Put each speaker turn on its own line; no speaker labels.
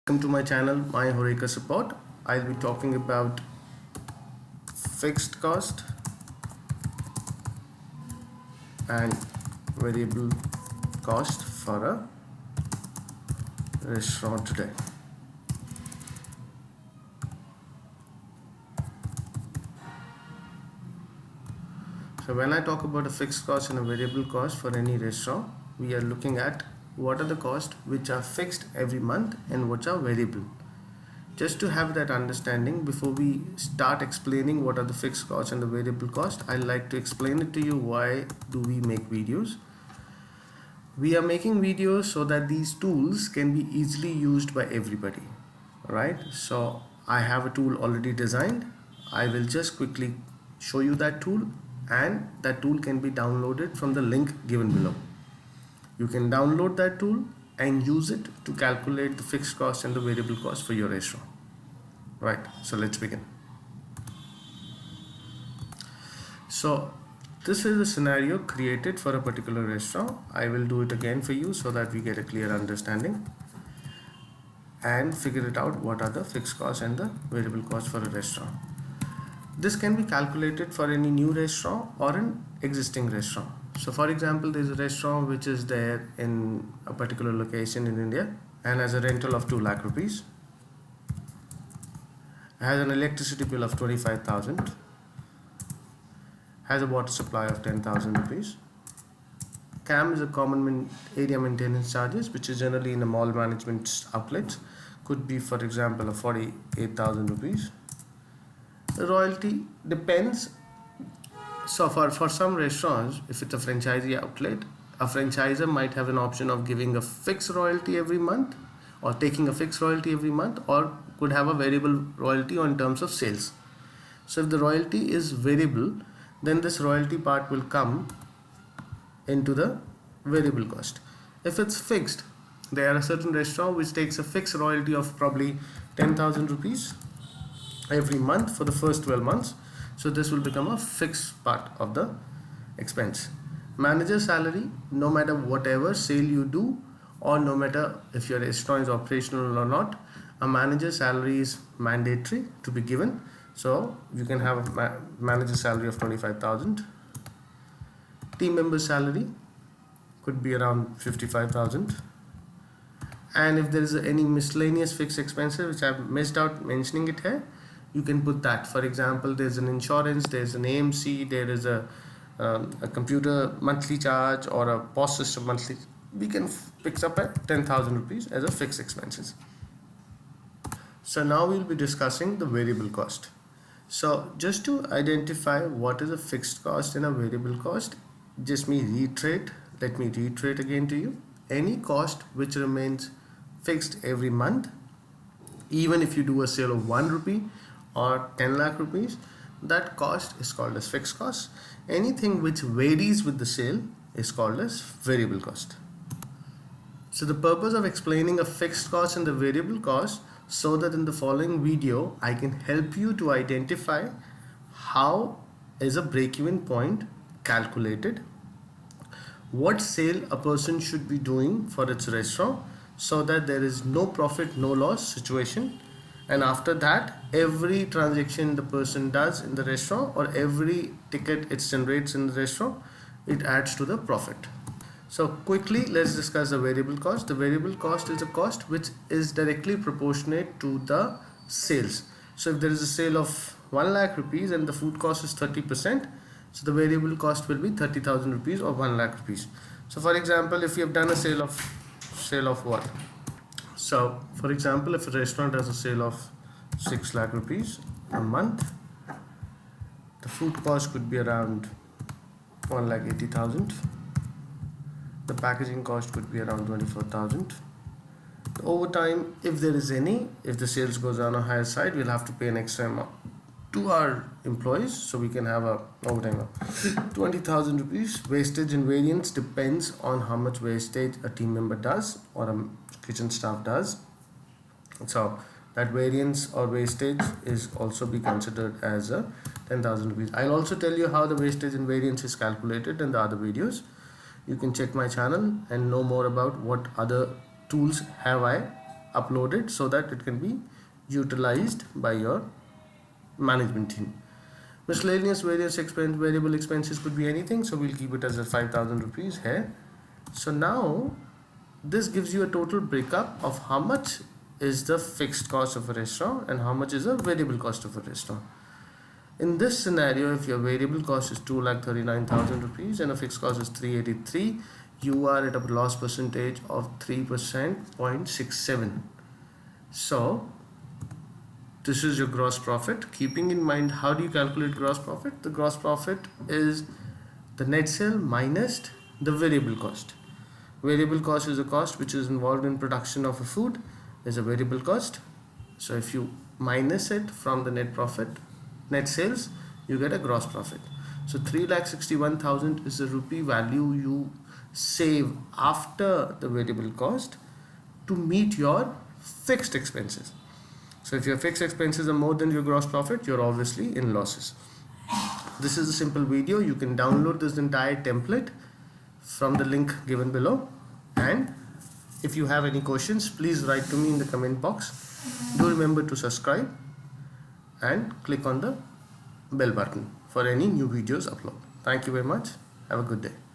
Welcome to my channel, My Horeca Support. I'll be talking about fixed cost and variable cost for a restaurant today. So when I talk about a fixed cost and a variable cost for any restaurant, we are looking at what are the costs which are fixed every month and which are variable. Just to have that understanding, before we start explaining what are the fixed costs and the variable cost, I'd like to explain it to you why do we make videos. We are making videos so that these tools can be easily used by everybody, right? So I have a tool already designed. I will just quickly show you that tool, and that tool can be downloaded from the link given below. You can download that tool and use it to calculate the fixed cost and the variable cost for your restaurant. Right, so let's begin. So this is a scenario created for a particular restaurant. I will do it again for you so that we get a clear understanding and figure it out what are the fixed costs and the variable costs for a restaurant. This can be calculated for any new restaurant or an existing restaurant. So for example, there is a restaurant which is there in a particular location in India and has a rental of 2 lakh rupees, has an electricity bill of 25,000, has a water supply of 10,000 rupees. CAM is a common area maintenance charges, which is generally in a mall management outlets, could be for example of 48,000 rupees. The royalty depends. So for some restaurants, if it's a franchisee outlet, a franchisor might have an option of giving a fixed royalty every month or taking a fixed royalty every month, or could have a variable royalty on terms of sales. So if the royalty is variable, then this royalty part will come into the variable cost. If it's fixed, there are certain restaurants which takes a fixed royalty of probably 10,000 rupees every month for the first 12 months. So this will become a fixed part of the expense. Manager salary, no matter whatever sale you do, or no matter if your restaurant is operational or not, a manager salary is mandatory to be given. So you can have a manager salary of 25,000. Team member salary could be around 55,000. And if there is any miscellaneous fixed expenses which I've missed out mentioning it here, you can put that. For example, there's an insurance, there's an AMC, there is a computer monthly charge or a POS system monthly. We can fix up at 10,000 rupees as a fixed expenses. So now we'll be discussing the variable cost. So just to identify what is a fixed cost and a variable cost, let me reiterate again to you. Any cost which remains fixed every month, even if you do a sale of 1 rupee or 10 lakh rupees, that cost is called as fixed cost. Anything which varies with the sale is called as variable cost. So the purpose of explaining a fixed cost and the variable cost, so that in the following video I can help you to identify how is a break-even point calculated, what sale a person should be doing for its restaurant so that there is no profit no loss situation, and after that every transaction the person does in the restaurant or every ticket it generates in the restaurant, it adds to the profit. So quickly let's discuss the variable cost. The variable cost is a cost which is directly proportionate to the sales. So if there is a sale of 1 lakh rupees and the food cost is 30%, so the variable cost will be 30,000 rupees or 1 lakh rupees. So for example, if you have done a sale of what? So for example, if a restaurant has a sale of 6 lakh rupees a month, the food cost could be around 1,80,000. The packaging cost could be around 24,000. The overtime, if there is any, if the sales goes on a higher side, we'll have to pay an extra amount to our employees, so we can have a overtime of 20,000 rupees. Wastage and variance depends on how much wastage a team member does or a kitchen staff does. So that variance or wastage is also be considered as a 10,000 rupees. I'll also tell you how the wastage and variance is calculated in the other videos. You can check my channel and know more about what other tools have I uploaded so that it can be utilized by your management team. Miscellaneous variable expenses could be anything, so we'll keep it as a 5,000 rupees here. So now this gives you a total breakup of how much is the fixed cost of a restaurant and how much is the variable cost of a restaurant. In this scenario, if your variable cost is 2,39,000 rupees and a fixed cost is 383, you are at a loss percentage of 3%.67. So this is your gross profit. Keeping in mind, how do you calculate gross profit? The gross profit is the net sale minus the variable cost. Variable cost is a cost which is involved in production of a food, is a variable cost. So if you minus it from the net profit, net sales, you get a gross profit. So 3,61,000 is the rupee value you save after the variable cost to meet your fixed expenses. So if your fixed expenses are more than your gross profit, you're obviously in losses. This is a simple video. You can download this entire template from the link given below, and if you have any questions, please write to me in the comment box. Do remember to subscribe and click on the bell button for any new videos upload. Thank you very much. Have a good day.